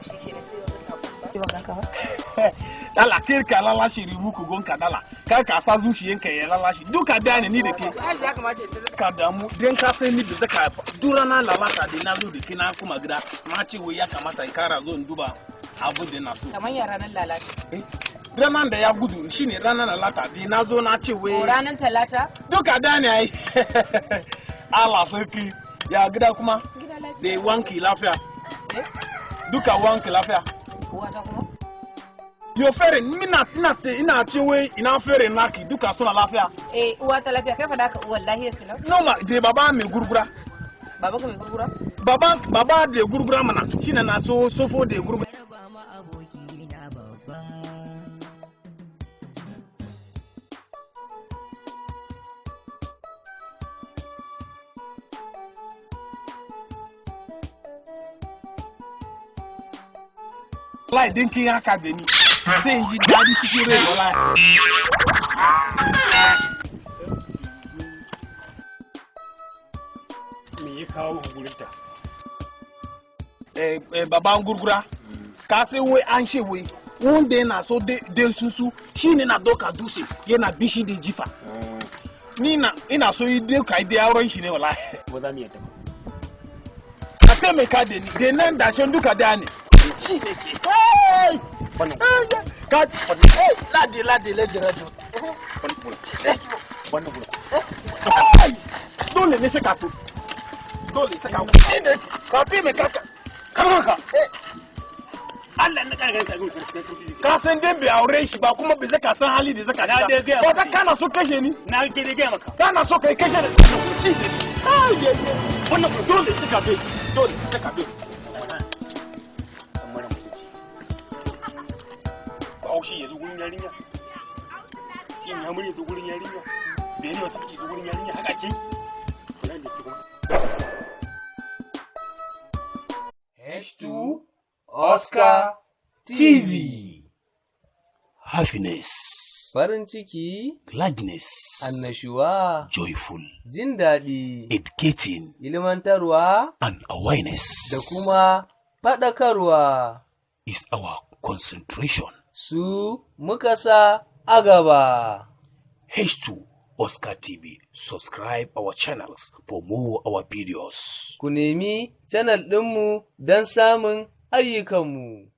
shi ke sai wani sakon ba ki baka ba dala kirka lalashi muku gonka dala kar ka sa zuciyanka ya lalashi duka da ne ni da ke ya kamata ka damu dan ka sai ni da zaka durana lalata da nazo da kina kuma gida na ce wai ya kamata in kara zo in duba abin da na so kamar ya ranar lalata ranar da ya gudu shine ranar lalata da nazo na ce wai ranar talata duka da ne ai Allah sarki ya gida kuma da wanki lafiya duka wanki lafiya wata kuma yo fere ina ce wai ina fere naki duka suna lafiya uwa ta lafiya kai fada ka wallahi silau no ma de baba mai gurgura baba ka mai gurgura baba da gurgura mana shine na so sofo da gurgura wallahi dinkin haka da ni sai in ji dadi cikin rai wallahi me ya kawo gurinta baban gurgura ka sai wai an she wai wanda yana so de susu shine na doka dutse yana bishi da jifa ni na ina so yi de kai da auren shi ne wallahi ba za mu yadda ka taimaka da ni da nan da shan duka da ne shi ne ke ka lade radio wannan gura dole ne sai ka to dole sai ka shi ne ka taimaka ka Allah na karkar ka gurin ka san dai bai aure shi ba kuma bai zaka san hali da zaka shi ba za kana so kashe ni na ke da ga maka kana so kai kashe da ci ne wannan dole sai ka bai dole sai ka bai amma na mutunci ba haushi ya zo gurin yarinya in ya mure zo gurin yarinya bai ne wasu ki zo gurin yarinya haka ke nan da kuma H2 Oscar TV. Happiness, Farin ciki, gladness, annashuwa, joyful, jin daɗi, educating, ilmantarwa, and awareness da kuma faɗakarwa. is our concentration. Su muka sa a gaba. H2 Oscar TV. Subscribe our channels for more our videos. Ku nemi channel ɗinmu don samun ayyukanmu.